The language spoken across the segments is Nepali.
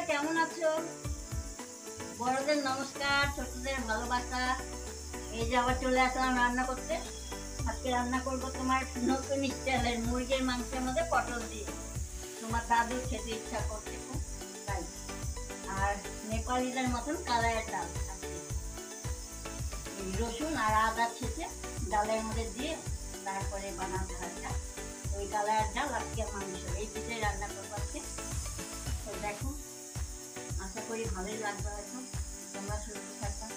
কেমন আছো? বড়দের নমস্কার, ছোটদের ভালোবাসা। এই যে আবার চলে আসলাম রান্না করতে। আজকে রান্না করব তোমার নতুন স্টাইলের মুরগির মাংসের মধ্যে পটল দিয়ে। তোমার দাদুর খেতে ইচ্ছা করছে খুব, তাই। আর নেপালিদের মতন কালাইয়ের ডাল আছে। রসুন আর আদা ছেঁচে ডালের মধ্যে দিয়ে তারপরে বানাতে হয়। ওই কালাইয়ের ডাল আজকে মাংস, এই দুটোই রান্না করবো আজকে। তো দেখো, আশা করি ভালোই লাগবে। হয়তো তোমরা সুস্থ থাকবা,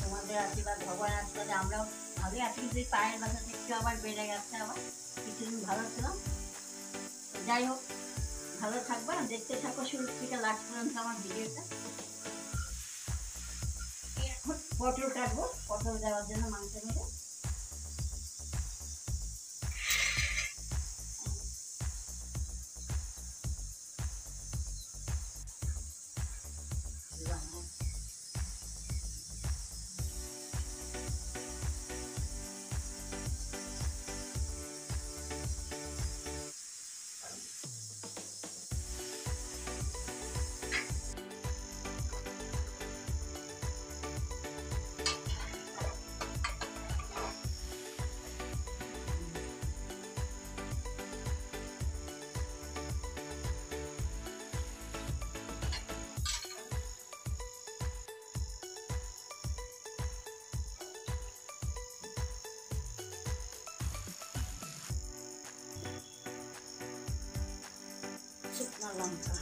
তোমাদের আশীর্বাদ, ভগবানের আশীর্বাদে আমরাও ভালোই আছি। কিন্তু পায়ের ব্যথাটা একটু আবার বেড়ে গেছে, আবার কিছুদিন ভালো ছিলাম। যাই হোক, ভালো থাকবা, দেখতে থাকো শুরু থেকে লাস্ট পর্যন্ত আমার ভিডিওটা। এখন পটল কাটবো, পটল দেওয়ার জন্য মাংসের মধ্যে। শুকনো লঙ্কা,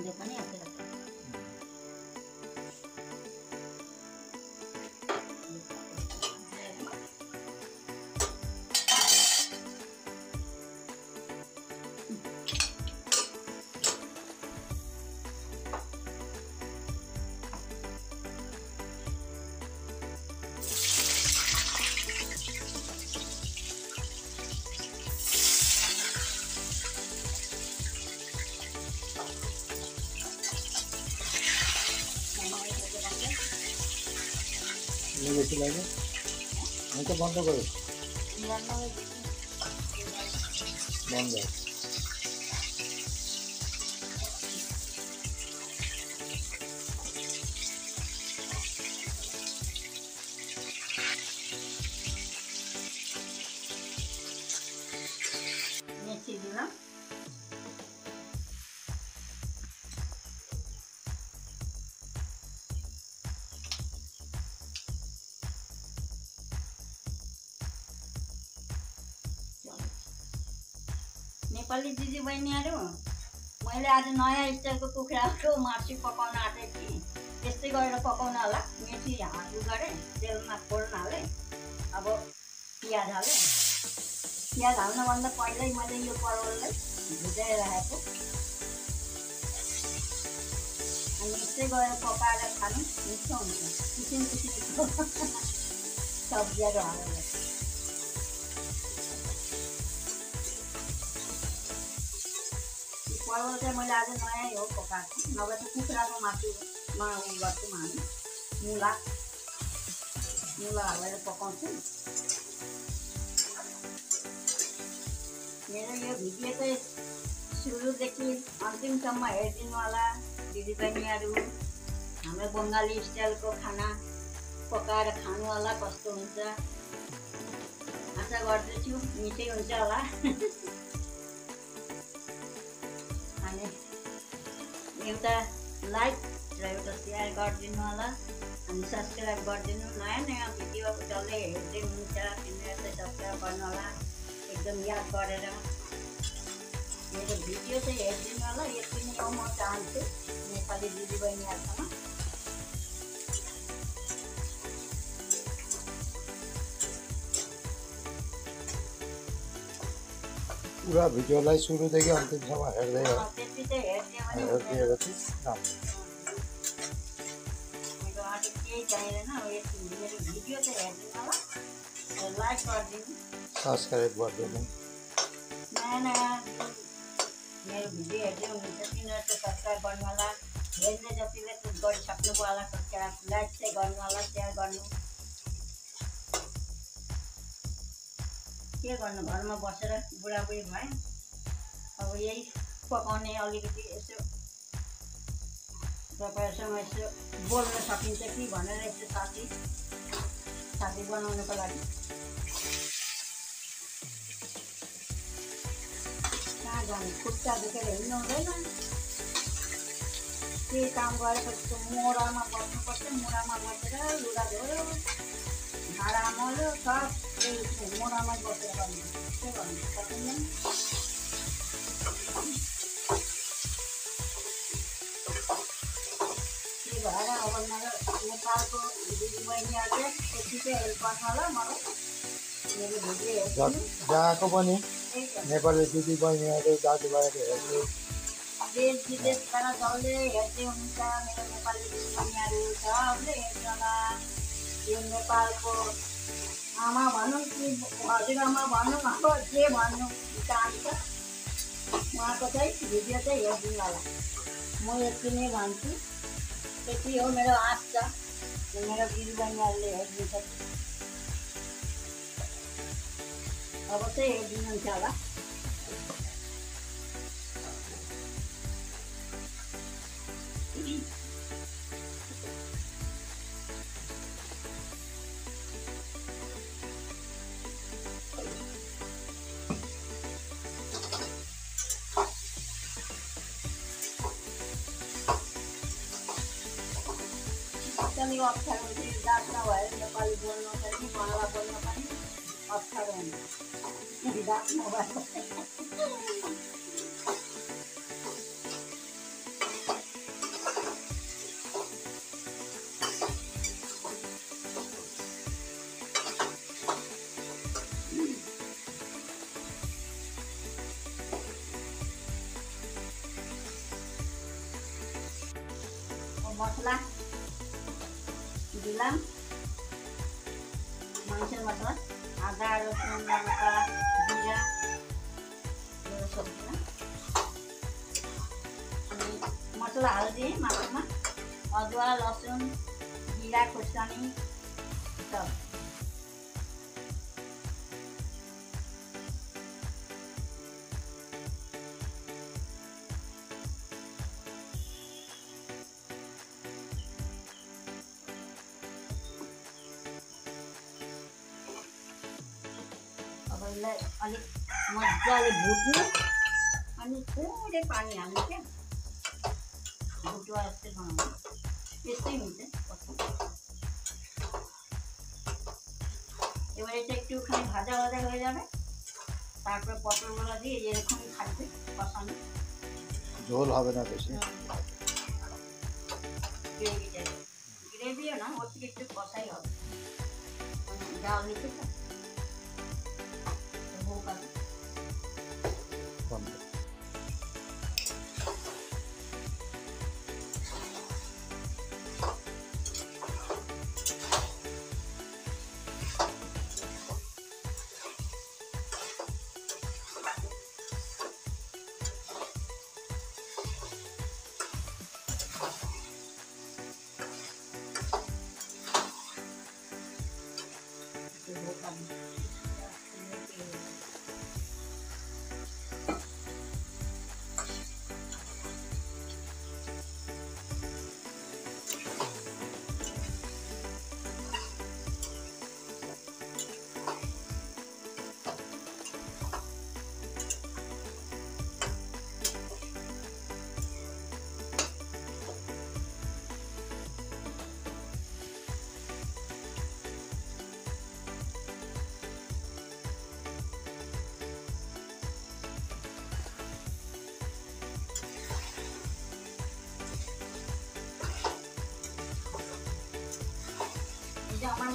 দোকানে আছে বেশি লাগে, আমি তো বন্ধ করো, বন্ধ। মেথি দিলাম, नेपाली दिदीबहिनीहरू, मैले आज नयाँ स्टाइलको कुखुराको मासु पकाउन आँटेको थिएँ। त्यस्तै गरेर पकाउन होला। मेथी हाल्नु गरेँ, तेलमा फोर्न हालेँ, अब पियाज हालेँ। पियाज हाल्नुभन्दा पहिल्यै मैले यो परवललाई भुजाइराखेको, अनि यस्तै गरेर पकाएर खानु मिठो हुन्छ। किसिम किसिमको सब्जीहरू हालेर परवल चाहिँ मैले आज नयाँ हो पकाएको, नभए त कुखुराको मासुमा उ गर्छौँ हामी, मुला हालेर पकाउँछौँ। मेरो यो भिडियो चाहिँ सुरुदेखि अन्तिमसम्म हेरिदिनु होला दिदीबहिनीहरू। हाम्रो बङ्गाली स्टाइलको खाना पकाएर खानु होला, कस्तो हुन्छ आशा गर्दछु मिठै हुन्छ होला। अनि एउटा लाइक एउटा सेयर गरिदिनु होला अनि सब्सक्राइब गरिदिनु। नयाँ नयाँ भिडियो डल्लै हेर्दै हुन्छ, तिमीहरू चाहिँ सब्सक्राइब गर्नु होला एकदम याद गरेर। मेरो भिडियो चाहिँ हेरिदिनु होला, यति नै हो म चाहन्छु नेपाली दिदीबहिनीहरूसँग। पुरा भिडियोलाई सुरुदेखि अन्तिमसम्म हेर्दै त्यति चाहिँ हेरिदियो भने हेरिदिएको थिएँ राम्रो। मेरो अलिक केही चाहिँदैन, यति मेरो भिडियो चाहिँ हेरिदिनु होला, लाइक गरिदिनु। सब्सक्राइब गरिदिनु। नयाँ नयाँ मेरो भिडियो हेर्दै हुनुहुन्छ तिनीहरू चाहिँ सब्सक्राइब गर्नु होला। हेर्ने जतिले चाहिँ गरिसक्नु भयो होला सब्सक्राइब, लाइक चाहिँ गर्नु होला, सेयर गर्नु। के गर्नु, घरमा बसेर बुढाबुढी भएँ, अब यही पकाउने अलिकति यसो तपाईँहरूसँग यसो बोल्न सकिन्छ कि भनेर यसो साथी बनाउनको लागि। कहाँ जाने, खुट्टा दुखेर हिँड्नु हुँदैन। केही काम गरेपछि त मोडामा बस्नुपर्छ, मोडामा बसेर लुगा धोयो, भाँडा मोल्यो, सब त्यही मोडामै बसेर गर्नु। के गर्नु सकिँदैन। त्यही भएर अब मेरो नेपालको दिदीबहिनीहरूले यति चाहिँ हेल्प गर्नु होला मलाई, मेरो भिडियो हेर्नु। जहाँको पनि त्यही त नेपाली दिदीबहिनीहरू दाजुभाइहरू हेर्नु। देश विदेशबाट जसले हेर्दै हुनुहुन्छ मेरो नेपाली दिदीबहिनीहरू सबले हेर्नु होला। यो नेपालको आमा भनौँ कि हजुरआमा भनौँ, अब जे भन्नु चाहन्छ उहाँको चाहिँ भिडियो चाहिँ हेरिदिनु होला। म यति नै भन्छु, त्यति हो मेरो आश छ मेरो दिदीबहिनीहरूले हेरिदिन्छ। अब चाहिँ हेरिदिनुहुन्छ होला। एकदमै अप्ठ्यारो हुन्छ, जात नभएर नेपाली बोल्नु पनि बङ्गला बोल्नु पनि अप्ठ्यारो हुन्छ, जात नभएर। मसला दिलाम, मांस मसला, आदा रसुन लंका जीरा सब्जी मसला हालिदिएँ मासुमा, अदुवा लसुन जीरा खोर्सानी सब। अब यसलाई अलिक मजाले भुट्नु अनि थोरै पानी हाल्नु क्या, भुटुवा जस्तै बनाउनु, त्यस्तै हुन्छ। এবারে এটা একটুখানি ভাজা ভাজা হয়ে যাবে, তারপরে পটলগুলো দিয়ে এরকমই থাকবে কষানো, ঝোল হবে না বেশি, গ্রেভি টাইপ। গ্রেভিও না, ওর থেকে একটু কষাই হবে, ডাল নিতে তো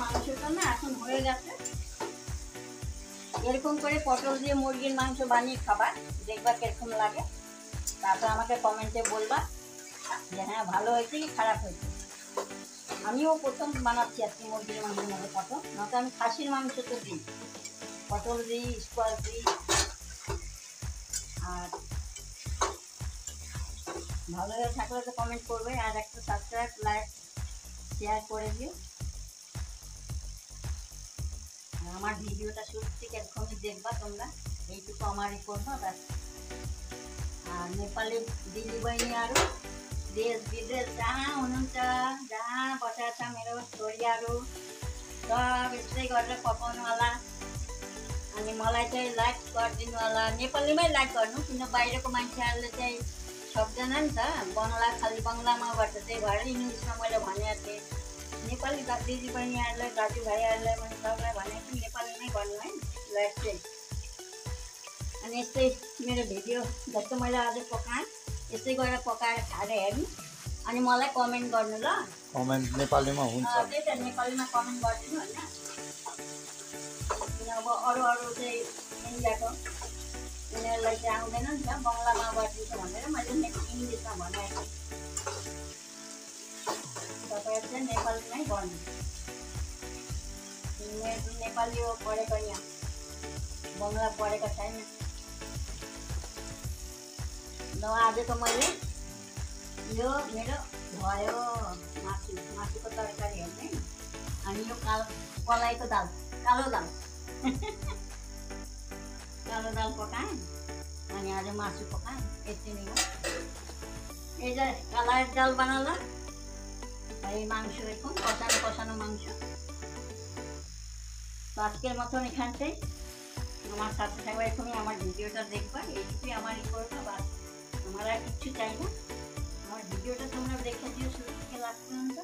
মাংসটা না এখন হয়ে গেছে। এরকম করে পটল দিয়ে মুরগির মাংস বানিয়ে খাবার, দেখবা কিরকম লাগে। তারপর আমাকে কমেন্টে বলবা যে হ্যাঁ ভালো হয়েছে কি খারাপ হয়েছে। আমিও প্রথম বানাচ্ছি আজকে মুরগির মাংসের মধ্যে পটল, নয়তো আমি খাসির মাংস তো দিই, পটল দিই, স্কোয়াশ দিই। আর ভালো হয়ে থাকলে তো কমেন্ট করবে, আর একটা সাবস্ক্রাইব, লাইক, শেয়ার করে দিও। আর আমার ভিডিওটা শুরু থেকে এরকমই দেখবা তোমরা, এইটুকু আমারই করবা ব্যাস। আর नेपाली दिदीबहिनीहरू देश विदेश जहाँ हुनुहुन्छ, जहाँ बसेको छ मेरो छोरीहरू सब यस्तै गरेर पकाउनु होला। अनि मलाई चाहिँ लाइक गरिदिनु होला, नेपालीमै लाइक गर्नु, किन बाहिरको मान्छेहरूले चाहिँ सक्दैन नि त बङ्गला, खालि बङ्गलामा गर्छ, त्यही भएर इङ्ग्लिसमा मैले भनेको थिएँ। नेपाली दिदीबहिनीहरूलाई, दाजुभाइहरूलाई मैले सबलाई भनेको थिएँ नेपालीमै गर्नु है लाइक चाहिँ। अनि यस्तै मेरो भिडियो जस्तो मैले आज पकाएँ यस्तै गरेर पकाएर खाएर हेर्नु, अनि मलाई कमेन्ट गर्नु ल। कमेन्ट नेपालीमा हुन्छ। त्यही त नेपालीमा कमेन्ट गरिदिनु होइन। किन अब अरू अरू चाहिँ इन्डियाको उनीहरूलाई चाहिँ आउँदैन नि त, बङ्गलामा गरिदिन्छ भनेर मैले इङ्ग्लिसमा भनेको थिएँ। तपाईँहरू चाहिँ नेपालीमै गर्नु। नेपाली हो पढेको, यहाँ बङ्गला पढेको छैन। ल आज त मैले यो मेरो भयो मासुको तरकारी हेर्ने, अनि यो कलाईको दाल, कालो दाल कालो दाल पकाएँ, अनि आज मासु पकाएँ, यति नै हो। এই যে কালাইয়ের ডাল বানালাম, এই মাংস এরকম কষানো কষানো মাংস। তো আজকের মতন এখানটাই, আমার সাথে থাকবে, এখনই আমার ভিডিওটা দেখবা, এইটুকুই আমার করবো বা আমার আর কিচ্ছু চাই না। আমার ভিডিওটা তোমরা দেখে দিও শুরু থেকে লাস্ট পর্যন্ত,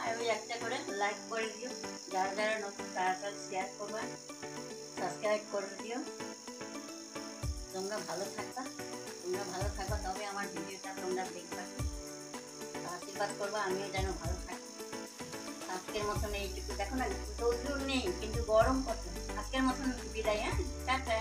আর ওই একটা করে লাইক করে দিও, যারা যারা নতুন তারা তারা শেয়ার করবা, সাবস্ক্রাইব করে দিও। তোমরা ভালো থাকবা, তবে আমার ভিডিওটা তোমরা দেখবা, আশীর্বাদ করবা আমিও যেন ভালো থাকি। আজকের মতন এইটুকু, দেখো না রোদ্দুর নেই কিন্তু গরম কত। আজকের মতন বিদায়, হ্যাঁ, টাটা।